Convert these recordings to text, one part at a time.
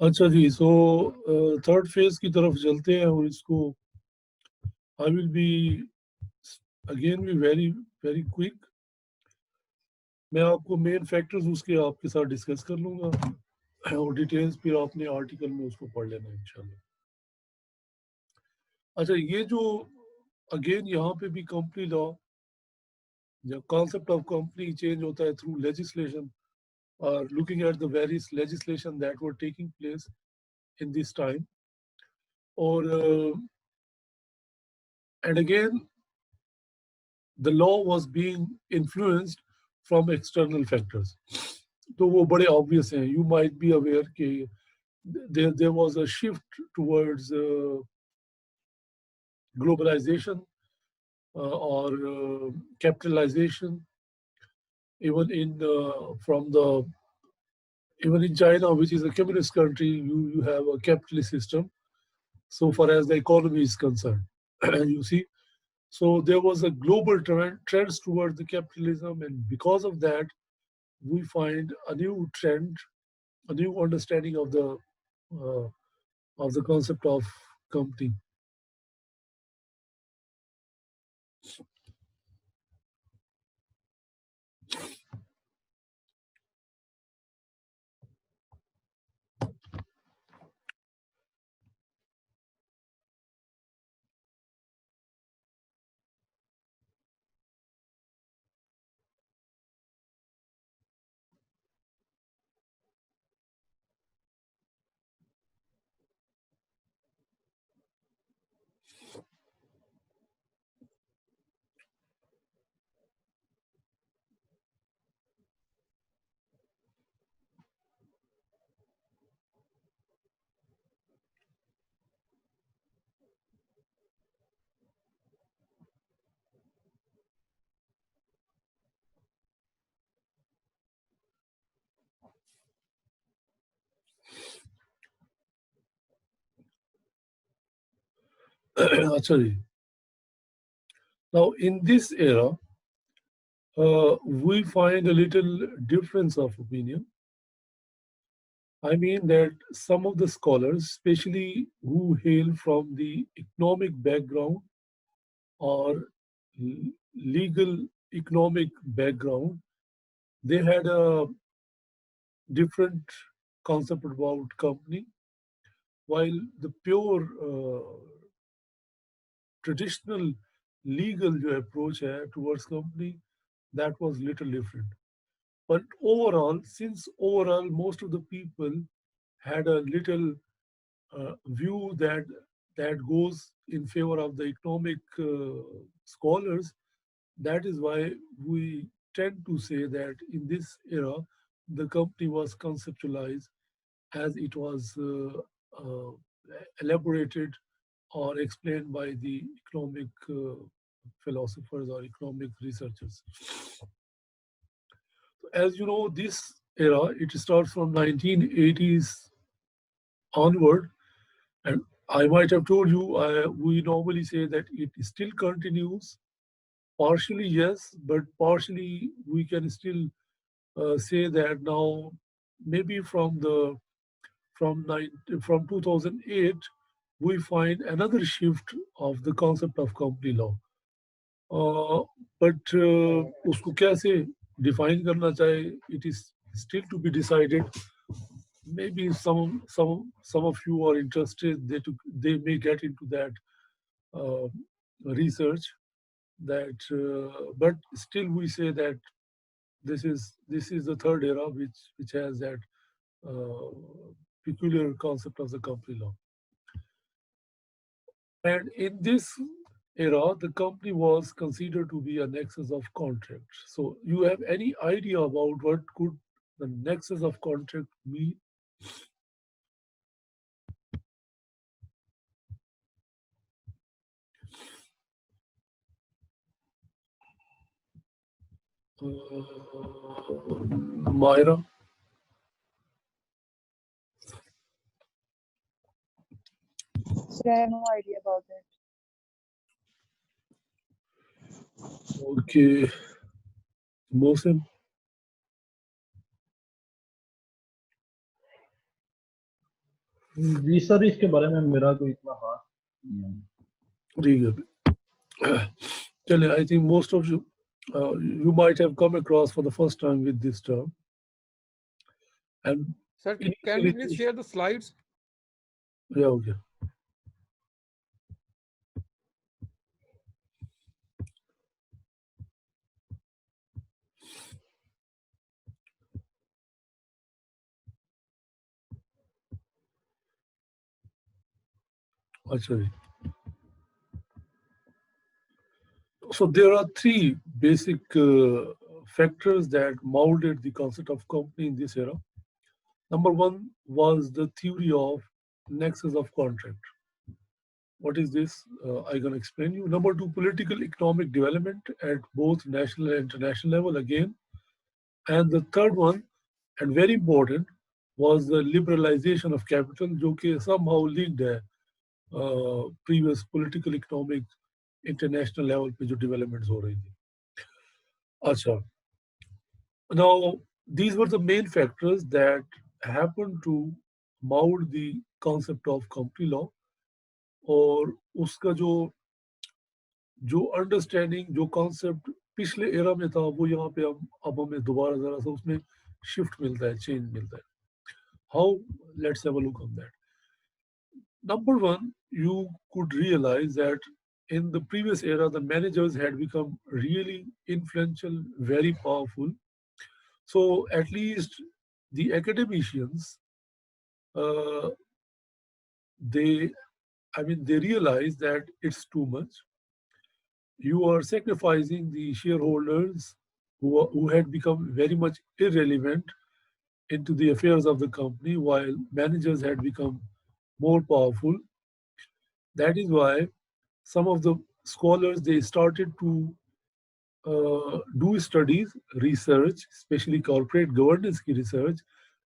अच्छा जी, so third phase की तरफ चलते हैं और इसको I will be again be very very quick. मैं आपको मेन फैक्टर्स उसके आपके साथ डिस्कस कर लूँगा और डिटेल्स फिर आपने आर्टिकल में उसको पढ़ लेना इंशाल्लाह। अच्छा, ये जो अगेन यहाँ पे भी कंपनी लॉ, जब कॉन्सेप्ट ऑफ कंपनी चेंज होता है थ्रू लेजिस्लेशन और looking at the various legislation that were taking place in this time और and again the law was being influenced from external factors. तो वो बड़े obvious हैं. You might be aware कि there was a shift towards globalization or capitalization. Even in from the even in China, which is a communist country, you have a capitalist system. So far as the economy is concerned, you see. So there was a global trends towards the capitalism, and because of that, we find a new trend, a new understanding uh, of the concept of company. Actually, now in this era, we find a little difference of opinion. I mean that some of the scholars, especially who hail from the economic background or legal economic background, they had a different concept about company, while the pure traditional legal जो approach है towards company, that was little different. But overall, since overall most of the people had a little view that goes in favor of the economic scholars, that is why we tend to say that in this era, the company was conceptualized as it was elaborated or explained by the economic philosophers or economic researchers. As you know, this era, it starts from 1980s onward, and I might have told you, we normally say that it still continues. Partially, yes, but partially we can still say that now maybe from 2008 we find another shift of the concept of company law. But उसको कैसे define करना चाहे, it is still to be decided. Maybe some of you are interested. They may get into that uh, research. That, but still we say that this is the third era which has that uh, peculiar concept of the company law. And in this era, the company was considered to be a nexus of contract. So, you have any idea about what could the nexus of contract mean? Myra? So I have no idea about that. Okay. Mohsen? Sir इसके बारे में मेरा कोई इतना खास नहीं है। ठीक है. Chale, I think most of you, you might have come across for the first time with this term. And Sir, can initially you please share the slides? yeah, okay. Achha. So there are three basic factors that molded the concept of company in this era. Number one was the theory of nexus of contract. What is this? I can explain you. Number two, political economic development at both national and international level again. And the third one, and very important, was the liberalization of capital, जो कि somehow linked है previous political economic international level पे जो developments हो रही थी. अच्छा. Now, these were the main factors that happened to mold the concept of company law. और उसका जो अंडरस्टैंडिंग जो कॉन्सेप्ट पिछले एरा में था वो यहाँ पे अब हमें दोबारा जरा सा उसमें शिफ्ट मिलता है, चेंज मिलता है. How, let's have a look on that. Number one, you could realize that in the previous era the managers had become really influential, very powerful. So at least the academicians, uh, they they realize that it's too much. You are sacrificing the shareholders who had become very much irrelevant into the affairs of the company while managers had become more powerful. That is why some of the scholars, they started to do studies, research, especially corporate governance ki research,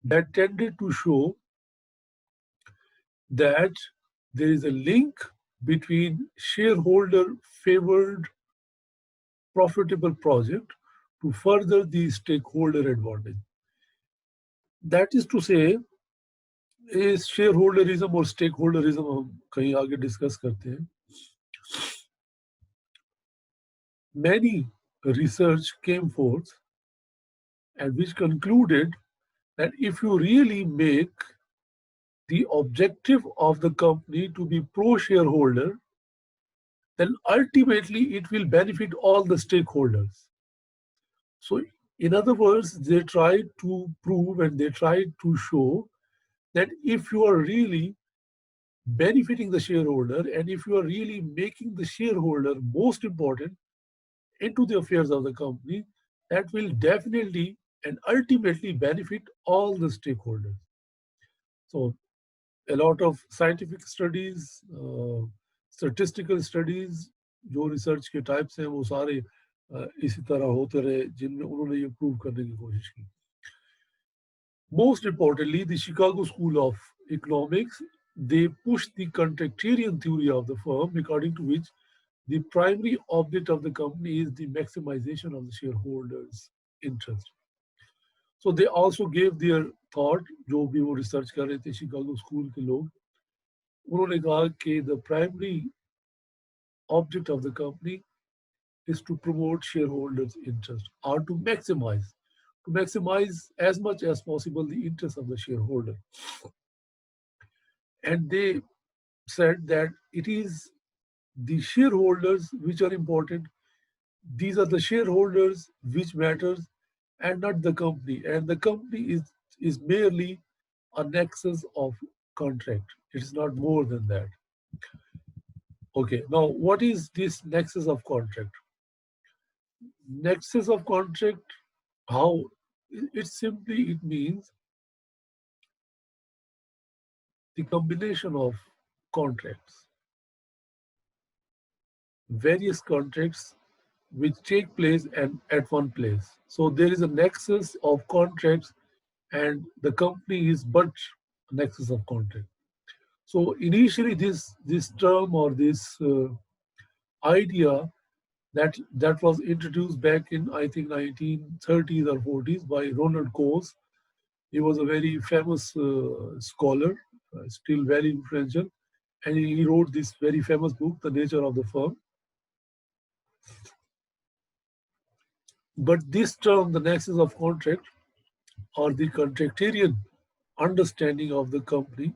that tended to show that there is a link between shareholder favored profitable project to further the stakeholder advantage. That is to say, is shareholderism or stakeholderism हम कहीं आगे discuss करते हैं. Many research came forth and which concluded that if you really make the objective of the company to be pro-shareholder, then ultimately it will benefit all the stakeholders. So in other words, they tried to prove and they tried to show that if you are really benefiting the shareholder and if you are really making the shareholder most important into the affairs of the company, that will definitely and ultimately benefit all the stakeholders. So a lot of scientific studies, statistical studies, जो research के types हैं वो सारे इसी तरह होते रहे जिनमें उन्होंने ये prove करने की कोशिश की. Most importantly, the Chicago School of Economics, they pushed the contractarian theory of the firm, according to which the primary object of the company is the maximization of the shareholders' interest. So they also gave their thought, जो भी वो research कर रहे थे Chicago School के लोग, उन्होंने कहा कि the primary object of the company is to promote shareholders' interest or to maximize as much as possible the interest of the shareholder. And they said that it is the shareholders which are important. These are the shareholders which matters and not the company. And the company is merely a nexus of contract. It is not more than that. Okay, now what is this nexus of contract? Nexus of contract, how? It means the combination of contracts, various contracts which take place at one place. So there is a nexus of contracts and the company is but a nexus of contract. So initially this term or this idea that was introduced back in, I think, 1930s or 40s by Ronald Coase. He was a very famous scholar still very influential. And he wrote this very famous book, The Nature of the Firm. But this term, the nexus of contract, or the contractarian understanding of the company,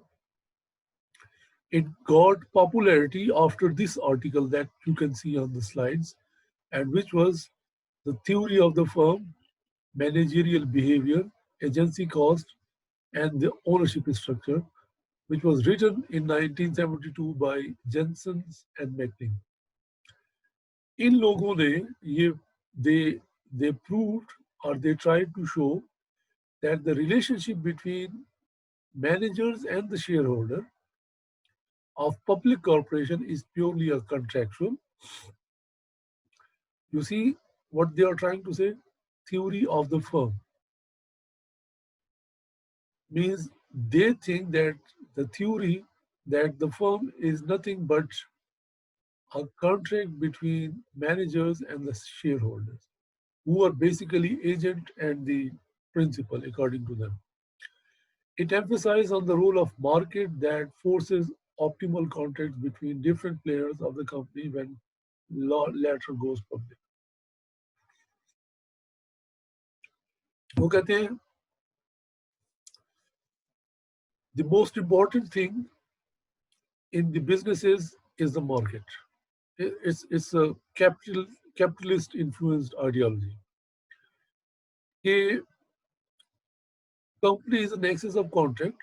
it got popularity after this article that you can see on the slides, and which was The Theory of the Firm, Managerial Behavior, Agency Cost, and the Ownership Structure, which was written in 1972 by Jensen and Meckling. इन लोगों ने they proved, or they tried to show, that the relationship between managers and the shareholder of public corporation is purely a contractual. You see what they are trying to say? Theory of the firm means they think that the theory that the firm is nothing but a contract between managers and the shareholders, who are basically agent and the principal, according to them. It emphasizes on the role of market that forces optimal contracts between different players of the company when latter goes public. वो कहते हैं the most important thing in the businesses is the market. It's a capitalist influenced ideology. A company is a nexus of contract,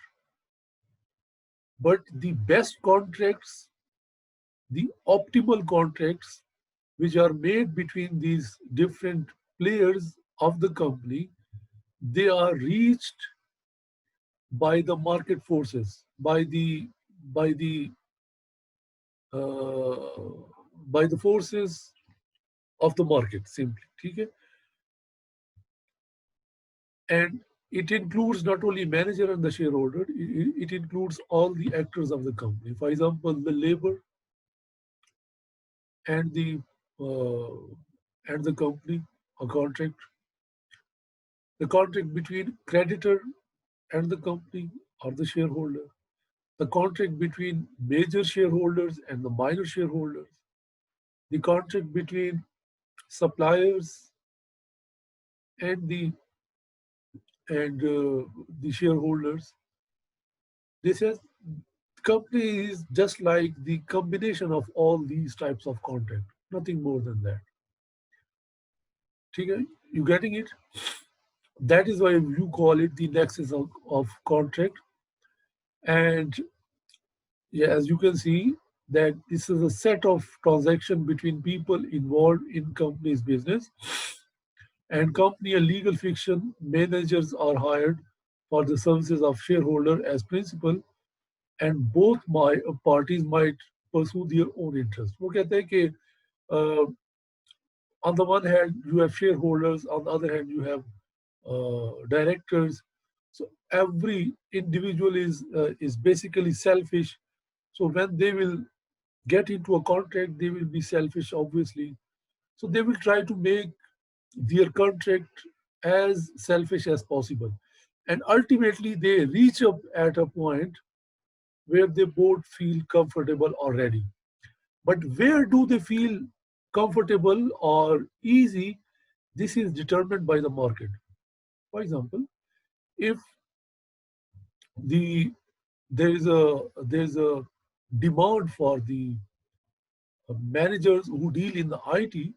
but the best contracts, the optimal contracts which are made between these different players of the company, they are reached by the market forces, by the forces of the market, simply. Okay? And it includes not only manager and the shareholder, it includes all the actors of the company. For example, the labor and the company, a contract, the contract between creditor and the company or the shareholder, the contract between major shareholders and the minor shareholders, the contract between suppliers and the shareholders. They said company is just like the combination of all these types of contract, nothing more than that. Okay? You getting it? That is why you call it the nexus of contract. And yeah, as you can see, that this is a set of transactions between people involved in company's business. And company and legal fiction, managers are hired for the services of shareholder as principal, and both parties might pursue their own interest. वो कहते हैं कि on the one hand you have shareholders, on the other hand you have directors. So every individual is basically selfish. So when they will get into a contract, they will be selfish, obviously. So they will try to make their contract as selfish as possible. And ultimately they reach up at a point where they both feel comfortable already. But where do they feel comfortable or easy? This is determined by the market. For example, if there's a demand for the managers who deal in the IT,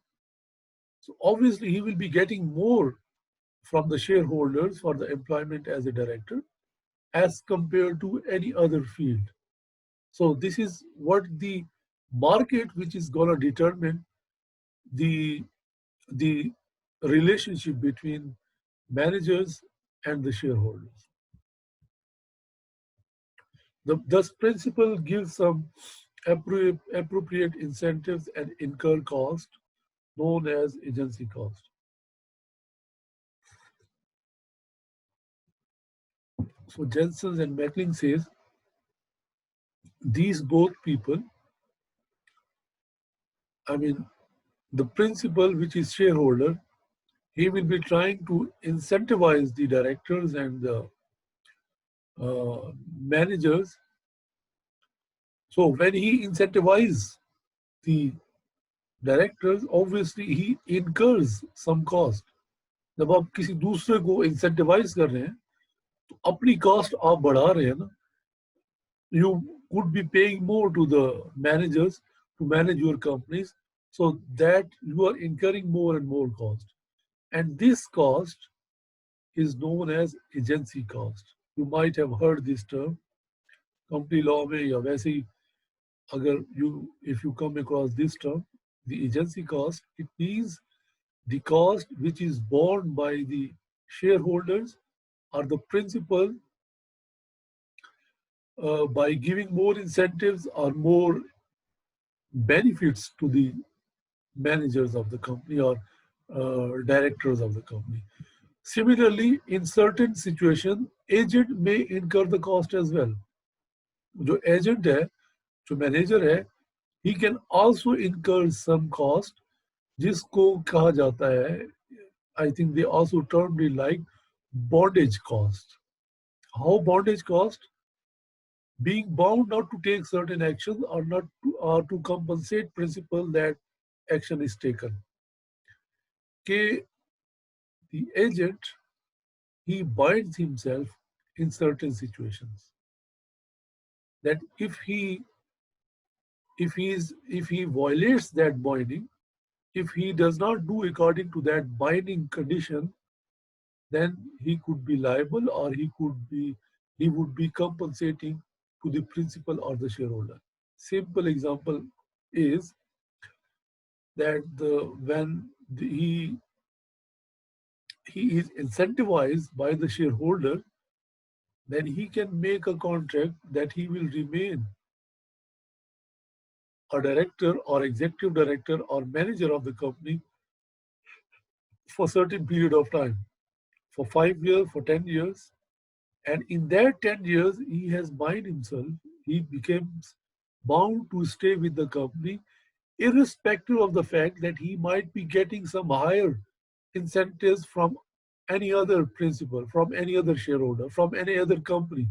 so obviously he will be getting more from the shareholders for the employment as a director as compared to any other field. So this is what the market, which is going to determine the relationship between managers and the shareholders. Thus principle gives some appropriate incentives and incur cost known as agency cost. So Jensen and Meckling says these both people, I mean the principal, which is shareholder, he will be trying to incentivize the directors and the managers So when he incentivizes the directors, obviously he incurs some cost. जब आप किसी दूसरे को incentivize कर रहे हैं, तो अपनी cost आप बढ़ा रहे हैं ना. You could be paying more to the managers to manage your companies, so that you are incurring more and more cost. And this cost is known as agency cost. You might have heard this term. Company law में या वैसे ही अगर if you come across this term, the agency cost, it means the cost which is borne by the shareholders or the principal by giving more incentives or more benefits to the managers of the company or directors of the company. Similarly, in certain situations, agent may incur the cost as well. जो agent है, जो manager है, he can also incur some cost, जिसको कहा जाता है, I think they also termed it like bondage cost. How bondage cost? Being bound not to take certain actions or not to, or to compensate principle that action is taken. Okay, the agent, he binds himself in certain situations. That if he violates that binding, if he does not do according to that binding condition, then he could be liable or he would be compensating to the principal or the shareholder. Simple example is that he is incentivized by the shareholder, then he can make a contract that he will remain a director or executive director or manager of the company for a certain period of time, for 5 years, for 10 years. And in that 10 years, he has bound himself, he becomes bound to stay with the company, irrespective of the fact that he might be getting some higher incentives from any other principal, from any other shareholder, from any other company.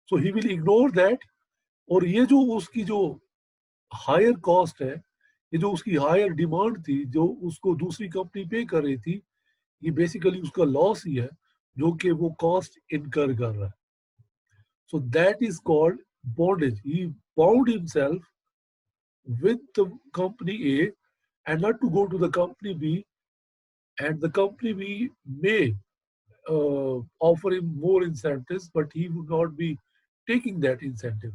So he will ignore that. और ये जो उसकी जो higher cost है, ये जो उसकी higher demand थी, जो उसको दूसरी कंपनी पे कर रही थी, ये बेसिकली उसका लॉस ही है, जो कि वो कॉस्ट इनकर कर रहा है. So that is called bondage. He bound himself with the company A and not to go to the company B, and the company B may offer him more incentives, but he would not be taking that incentive.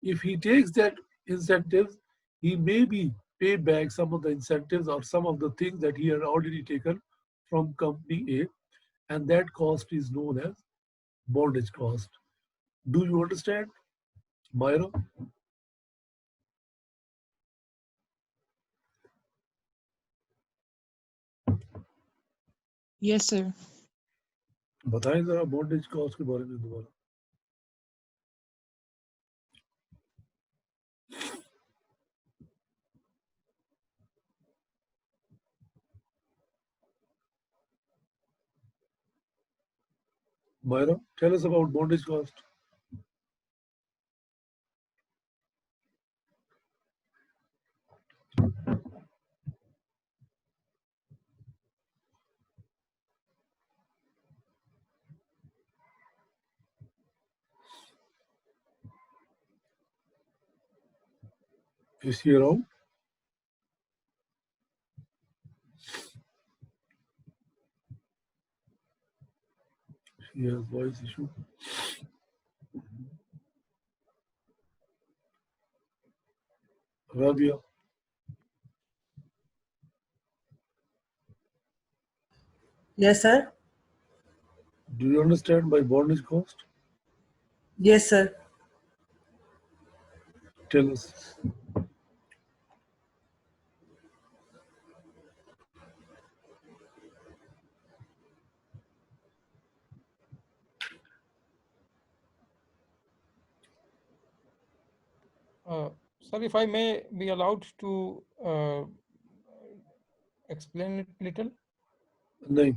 If he takes that incentive, he may be pay back some of the incentives or some of the things that he had already taken from company A, and that cost is known as bondage cost. Do you understand, Myra? Yes, sir. बताएं जरा bondage cost के बारे में दोबारा. Myra, tell us about bondage cost. Is he around? He has voice issue. Rabia, Yes, sir. do you understand by bondage cost? Yes, sir. Tell us. Sir, if I may be allowed to explain it little. नहीं.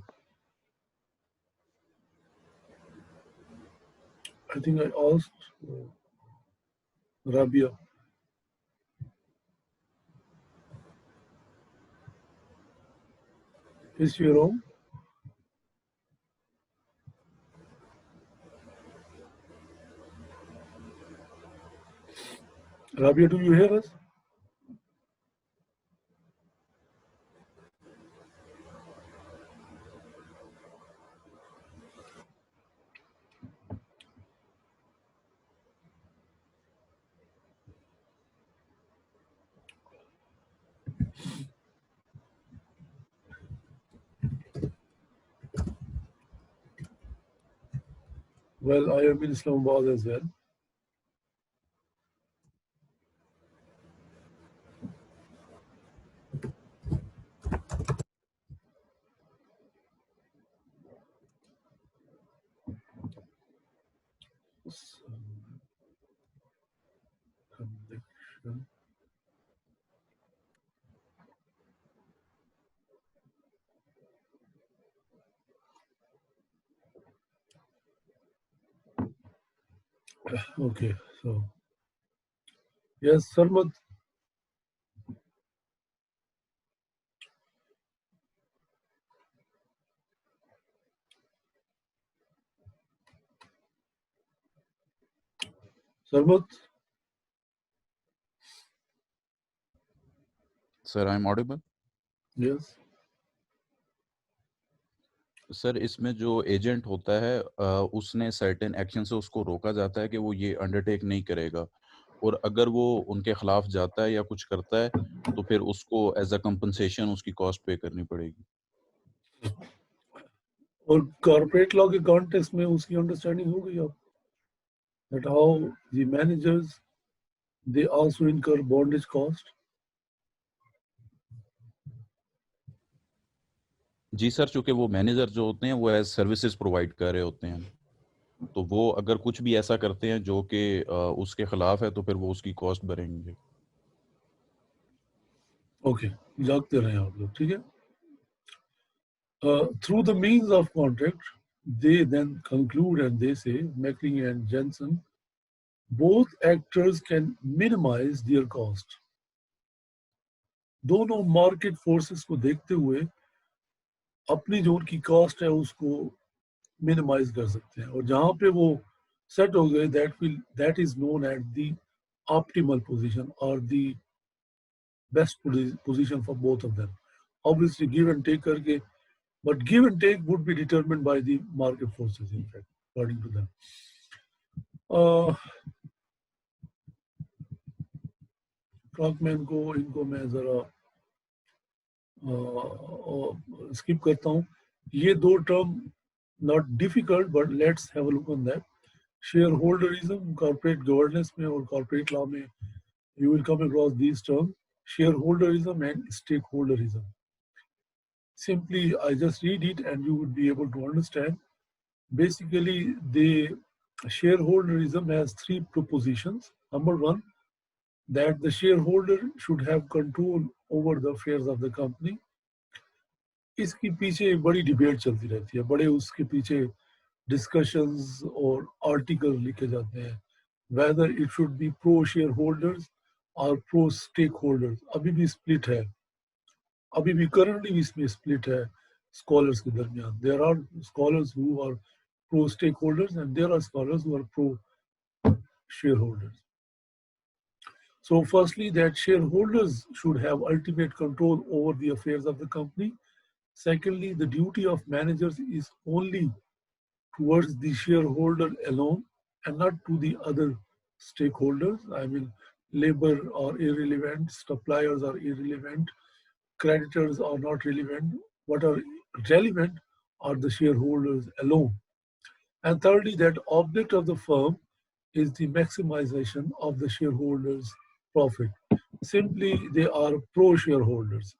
I think I asked. Rabia. Is she wrong? Rabia, do you hear us? Well, I am in Islamabad as well. Connection. Okay, so yes, Sarmad. Sarmad. Sir I am audible? Yes. Sir इसमें जो agent होता है उसने certain action से उसको रोका जाता है कि वो ये अंडरटेक नहीं करेगा, और अगर वो उनके खिलाफ जाता है या कुछ करता है तो फिर उसको एज अ कंपनसेशन उसकी कॉस्ट पे करनी पड़ेगी। और कॉर्पोरेट लॉ के कॉन्टेक्स्ट में उसकी अंडरस्टैंडिंग हो गई आप, that how the managers they also incur bondage cost. Ji sir, चूंकि वो मैनेजर जो होते हैं वो एज सर्विसेज प्रोवाइड कर रहे होते हैं, तो वो अगर कुछ भी ऐसा करते हैं जो कि उसके खिलाफ है तो फिर वो उसकी कॉस्ट भरेंगे। Okay, जागते रहे आप लोग, ठीक है? Through the means of contract, they then conclude and they say, Meckling and Jensen, both actors can minimize their cost. दोनों मार्केट फोर्सेस को देखते हुए अपनी जो उनकी कॉस्ट है उसको मिनिमाइज कर सकते हैं, और जहां पे वो सेट हो गए that is known as the optimal position or the best position for both of them. Obviously give and take करके, but give and take would be determined by the market forces in fact according to them. Clockman को इनको मैं जरा skip करता हूँ, ये दो term not difficult but let's have a look on that. Shareholderism, corporate governance में और corporate law में you will come across these terms, shareholderism and stakeholderism. Simply I just read it and you would be able to understand. Basically the shareholderism has three propositions. Number one, that the shareholder should have control over the affairs of the company. इसके पीछे एक बड़ी debate चलती रहती है, बड़े उसके पीछे डिस्कशंस और आर्टिकल लिखे जाते हैं, whether it should be pro shareholders or pro stakeholders. अभी भी स्प्लिट है, अभी भी करंटली भी इसमें स्प्लिट है स्कॉलर्स के दरमियान. There are scholars who are pro stakeholders and there are scholars who are pro shareholders. So firstly, that shareholders should have ultimate control over the affairs of the company. Secondly, the duty of managers is only towards the shareholder alone and not to the other stakeholders. I mean, labor are irrelevant, suppliers are irrelevant, creditors are not relevant. What are relevant are the shareholders alone. And thirdly, that object of the firm is the maximization of the shareholders' profit. Simply, they are pro-shareholders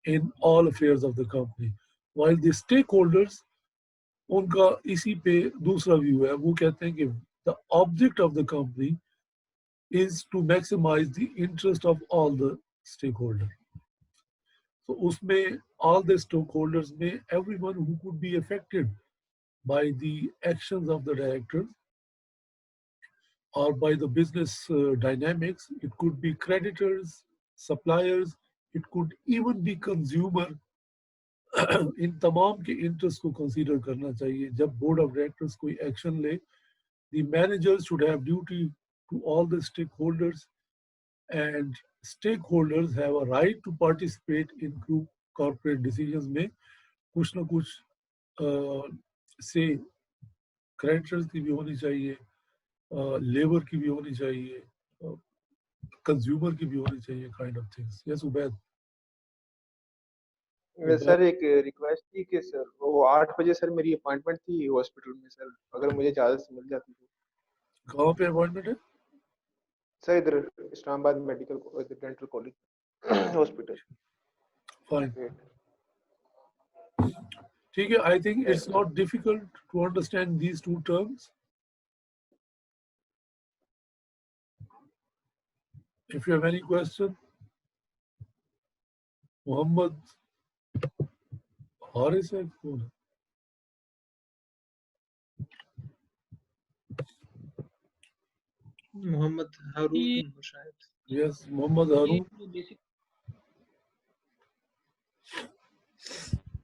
in all affairs of the company. While the stakeholders, उनका इसी पे दूसरा view है, वो कहते हैं कि the object of the company is to maximize the interest of all the stakeholders. So उसमें all the stakeholders में everyone who could be affected by the actions of the directors or by the business dynamics. It could be creditors, suppliers, it could even be consumer. इन तमाम के interest को consider करना चाहिए जब board of directors कोई action ले. The managers should have duty to all the stakeholders, and stakeholders have a right to participate in group corporate decisions में कुछ ना कुछ से creditors की भी होनी चाहिए, लेबर की भी होनी चाहिए, कंज्यूमर की भी होनी चाहिए, kind of things. Yes, Ubaid. Sir एक रिक्वेस्ट थी कि सर वो 8 बजे सर मेरी अपॉइंटमेंट थी हॉस्पिटल में सर, अगर मुझे इजाजत मिल जाती तो. कहाँ पे अपॉइंटमेंट है? सर इधर Islamabad medical dental college hospital. Fine. ठीक है. I think it's not difficult to understand these two terms. If you have any question, Muhammad Haris है कौन है? मोहम्मद हारून शायद. Yes, Muhammad Harun.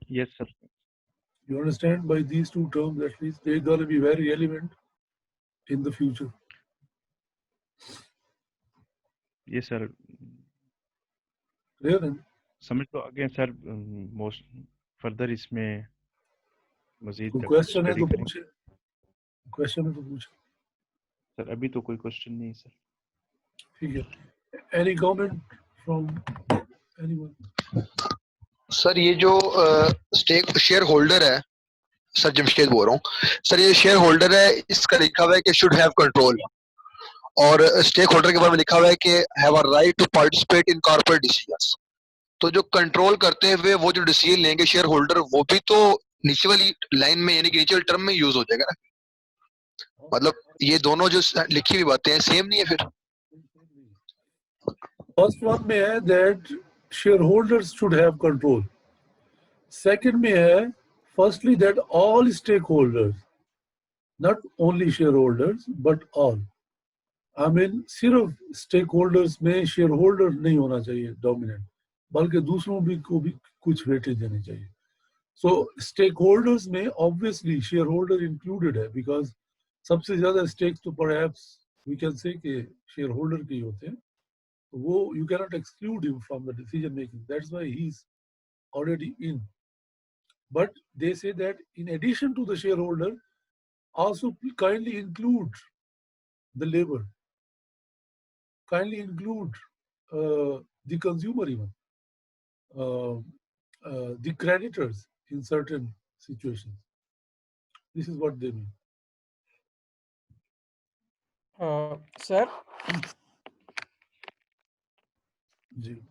Yes, sir. You understand by these two terms at least they're going to be very relevant in the future. Yes, sir. Clear then? समझ तो आ गया sir. Most further इसमें मजीद कोई question है स्टडी तो करेंगे. पूछे. Question है तो पूछे. सर अभी तो कोई क्वेश्चन नहीं सर. ठीक है. Any comment from anyone? Sir ये जो स्टेक शेयर होल्डर है, सर जमशेद बोल रहा हूँ सर, ये शेयर होल्डर है, इसका लिखा हुआ है कि शुड हैव कंट्रोल, और स्टेक होल्डर के बारे में लिखा हुआ है कि have a right to participate in corporate decisions. तो जो कंट्रोल करते हुए वो जो डिसीजन लेंगे शेयर होल्डर, वो भी तो नीचे वाली लाइन में यानी कि नीचे वाली टर्म में यूज हो जाएगा ना. मतलब ये दोनों जो लिखी हुई बातें हैं सेम नहीं है फिर. First one में है that shareholders should have control. Second में है firstly that all stakeholders, not only shareholders but all. I mean सिर्फ stakeholders में shareholder नहीं होना चाहिए dominant, बल्कि दूसरों भी को भी कुछ weightage देनी चाहिए. So stakeholders में obviously shareholder included है because सबसे ज़्यादा stakes तो perhaps we can say कि shareholder के ही होते हैं. वो you cannot exclude him from the decision making. That's why he's already in. But they say that in addition to the shareholder, also kindly include the labor, kindly include the consumer even, the creditors in certain situations. This is what they mean. Sir, जी.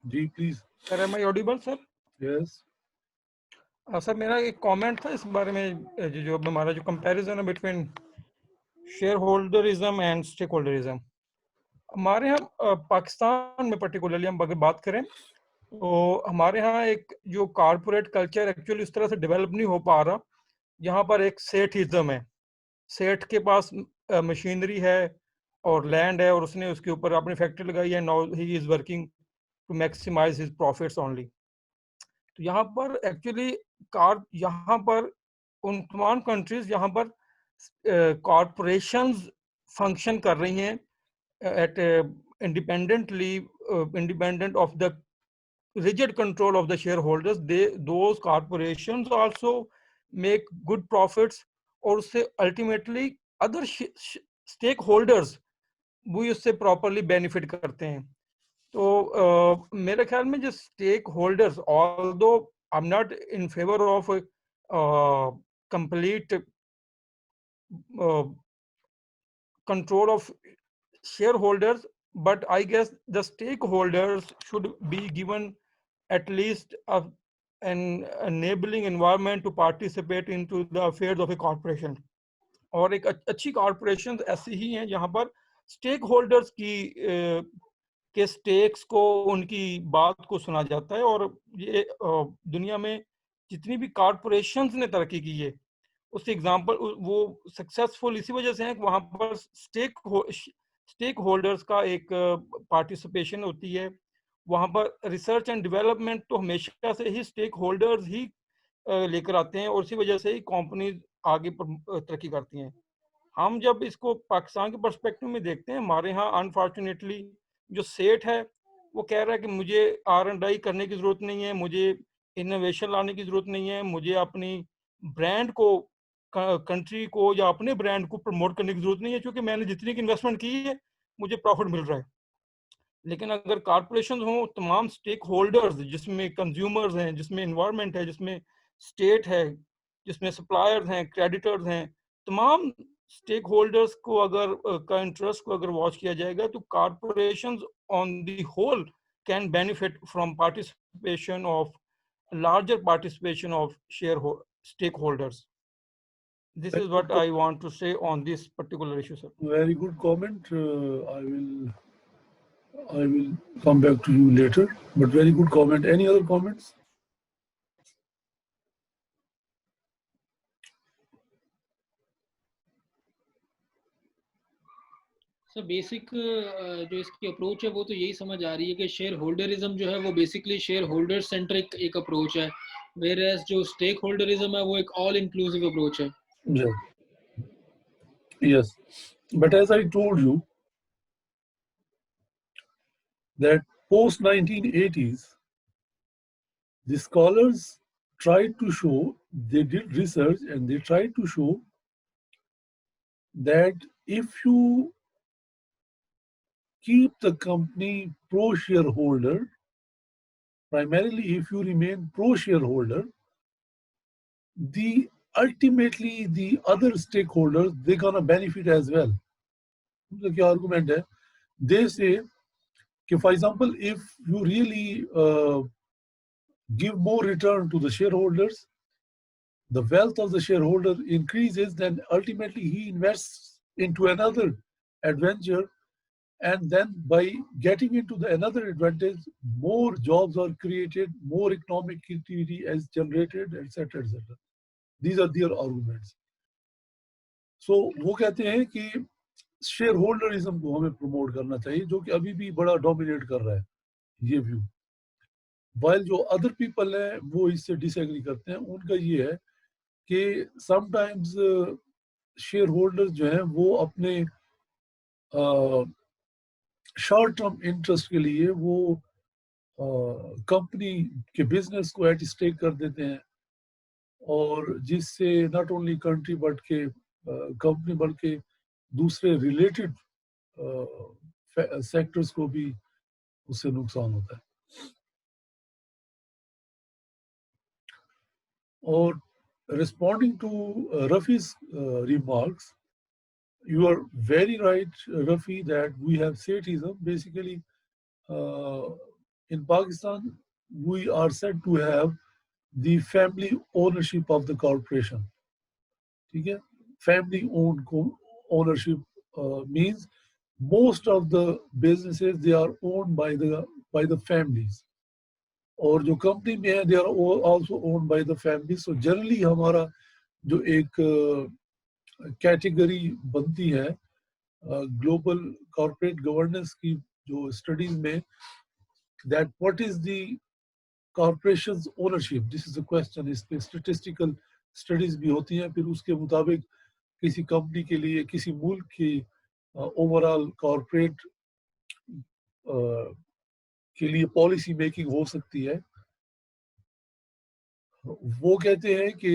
जी please. sir, am I audible, sir? Yes. Sir मेरा एक comment था इस बारे में, जो हमारा जो कंपैरिजन है बिटवीन शेयर होल्डरिज्म एंड स्टेक होल्डरिज्म. हमारे यहाँ पाकिस्तान में पर्टिकुलरली हम अगर बात करें तो हमारे यहाँ एक जो कारपोरेट कल्चर एक्चुअली उस तरह से डेवलप नहीं हो पा रहा. यहाँ पर एक सेठिज्म है. सेठ के पास मशीनरी है और लैंड है और उसने उसके ऊपर अपनी फैक्ट्री लगाई है. Now he is working to maximise his profits only. तो यहाँ पर एक्चुअली यहाँ पर उन तमाम कंट्रीज यहाँ पर कॉरपोरेशंस फंक्शन कर रही हैं eight independent of the rigid control of the shareholders. Those corporations also make good profits और उससे ultimately other stakeholders भी उससे properly benefit करते हैं. तो मेरे ख्याल में जो stakeholders, although I'm not in favor of complete control of shareholders, but I guess the stakeholders should be given at least an enabling environment to participate into the affairs of a corporation. और एक अच्छी corporations ऐसी ही हैं जहाँ पर stakeholders की के stakes को, उनकी बात को सुना जाता है. और ये दुनिया में जितनी भी कॉरपोरेशंस ने तरक्की की है, उसके एग्जांपल वो सक्सेसफुल इसी वजह से है कि वहाँ पर स्टेक होल्डर्स का एक पार्टिसिपेशन होती है। वहाँ पर रिसर्च एंड डेवलपमेंट तो हमेशा से ही स्टेक होल्डर्स ही लेकर आते हैं, और इसी वजह से ही कंपनीज आगे तरक्की करती हैं। हम जब इसको पाकिस्तान के पर्सपेक्टिव में देखते हैं, हमारे यहाँ अनफॉर्चुनेटली जो सेठ है वो कह रहा है कि मुझे R&D करने की ज़रूरत नहीं है, मुझे इनोवेशन लाने की ज़रूरत नहीं है, मुझे अपनी ब्रांड को, कंट्री को या अपने ब्रांड को प्रमोट करने की ज़रूरत नहीं है, क्योंकि मैंने जितनी की इन्वेस्टमेंट की है मुझे प्रॉफिट मिल रहा है। लेकिन अगर कॉरपोरेशन हो, तमाम स्टेक होल्डर्स जिसमें कंज्यूमर्स हैं, जिसमें इन्वायरमेंट है, जिसमें स्टेट है, जिसमें सप्लायर्स हैं, क्रेडिटर्स हैं, तमाम स्टेक होल्डर्स को अगर का इंटरेस्ट को अगर वॉच किया जाएगा तो corporations on the whole can benefit from participation of larger participation of stakeholders. This is what I want to say on this particular issue, sir. Very good comment. I will come back to you later, but very good comment. Any other comments? Sir basic जो इसकी approach है वो तो यही समझ आ रही है कि शेयर होल्डरिज्म जो है वो बेसिकली शेयर होल्डर सेंट्रिक एक अप्रोच है, वेयर एज जो स्टेक होल्डरिज्म है वो एक ऑल इंक्लूसिव अप्रोच है। Yeah. Yes, but as I told you that post 1980s, the scholars tried to show, they did research and they tried to show that if you keep the company pro-shareholder, primarily if you remain pro-shareholder, ultimately the other stakeholders, they're gonna benefit as well. The argument hai, they say, for example, if you really give more return to the shareholders, the wealth of the shareholder increases, then ultimately he invests into another adventure, and then by getting into another advantage, more jobs are created, more economic activity is generated, etc., etc. These are their arguments. So वो कहते हैं कि share होल्डरिज्म को हमें promote करना चाहिए, जो कि अभी भी बड़ा डोमिनेट कर रहा है ये व्यू। वाइल जो अदर पीपल हैं वो इससे डिसएग्री करते हैं। उनका ये है कि समटाइम्स शेयर होल्डर्स जो हैं वो अपने शॉर्ट टर्म इंटरेस्ट के लिए वो कंपनी के बिजनेस को एट स्टेक कर देते हैं, और जिससे नॉट ओनली कंट्री बट के कंपनी बल्कि दूसरे रिलेटेड सेक्टर्स को भी उससे नुकसान होता है। और responding to Rafi's remarks, you are very right, Rafi, that we have Sethism. Basically, in Pakistan, we are said to have the family ownership of the corporation. Okay? Family owned ownership means most of the businesses, they are owned by the families. और जो company में है they are also owned by the family. So generally हमारा जो एक category बनती है global corporate governance की जो स्टडीज में, that what is the corporations ownership, this is a question. इस पे स्टैटिस्टिकल स्टडीज भी होती हैं, फिर उसके मुताबिक किसी कंपनी के लिए, किसी मुल्क की ओवरऑल कॉर्पोरेट के लिए पॉलिसी मेकिंग हो सकती है। वो कहते हैं कि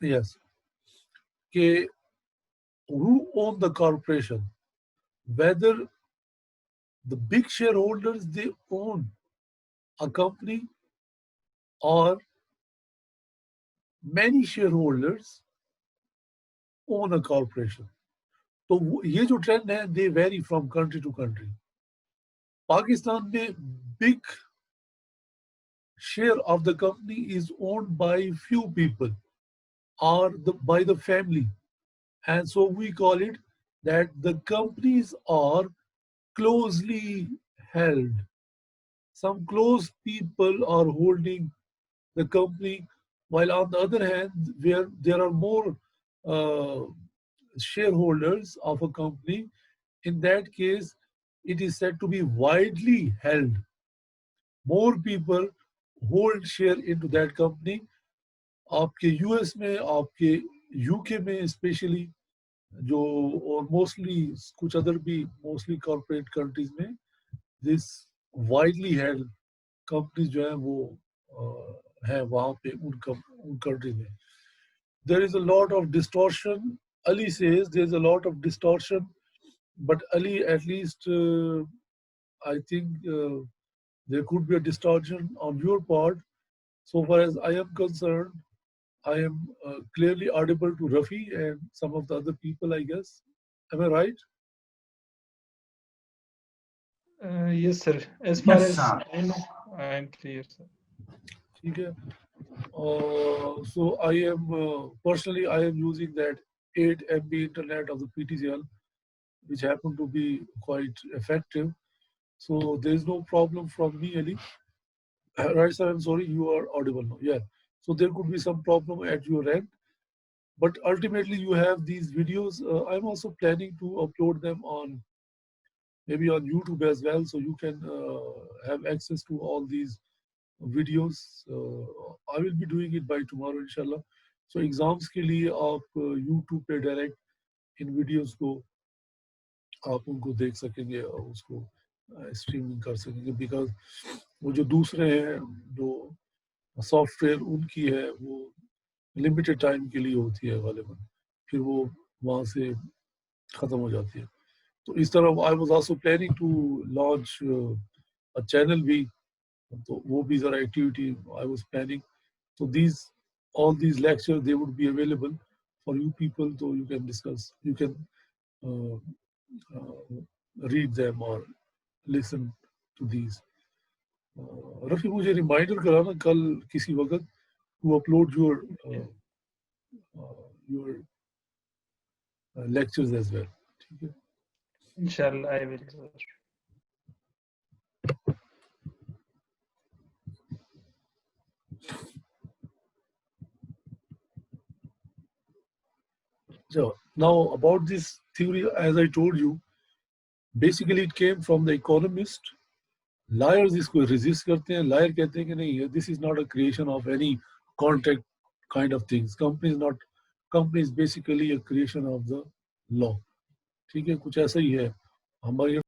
यस कि who own the corporation, whether the big shareholders they own a company or many shareholders own a corporation. तो ये जो ट्रेंड है they vary from country to country. Pakistan में big share of the company is owned by few people or by the family, and so we call it that the companies are closely held some close people are holding the company, while on the other hand, where there are more shareholders of a company, in that case, it is said to be widely held. More people hold share into that company. आपके US में, आपके UK में specially जो, और mostly कुछ other भी mostly corporate countries में, this widely held companies जो है वो है वहाँ पे उन कंट्री में. There is a lot of distortion. Ali says there is a lot of distortion, but Ali, at least I think there could be a distortion on your part. So far as I am concerned, I am clearly audible to Rafi and some of the other people, I guess. Am I right? Yes, sir. As far Yes, as sir. I know, I am clear, sir. Okay. So I am personally I am using that 8 MB internet of the PTCL, which happened to be quite effective. So there is no problem from me, Ali. Right, sir? I'm sorry, you are audible now. Yeah. So there could be some problem at your end, but ultimately you have these videos. I'm also planning to upload them on maybe on YouTube as well, so you can have access to all these videos. I will be doing it by tomorrow, inshallah. So exams के लिए आप YouTube पे direct इन videos को आप उनको देख सकेंगे और उसको streaming कर सकेंगे, because वो जो दूसरे हैं जो सॉफ्टवेयर उनकी है वो लिमिटेड टाइम के लिए होती है गालिबन, फिर वो वहाँ से ख़त्म हो जाती है. तो इस तरह I was also planning to launch a channel भी, तो वो भी ज़रा activity I was planning. So all these lectures, they would be available for you people, so you can discuss, you can read them or listen to these. Rafi मुझे reminder कराना कल किसी वक्त to upload your lectures as well. ठीक है? Inshallah, I will, sir. So now about this theory, as I told you, basically it came from the economist. Liars इसको resist करते हैं. Liar कहते हैं कि नहीं, this is not a creation of any contract kind of things. Company is basically a creation of the law. ठीक है, कुछ ऐसा ही है. हमारी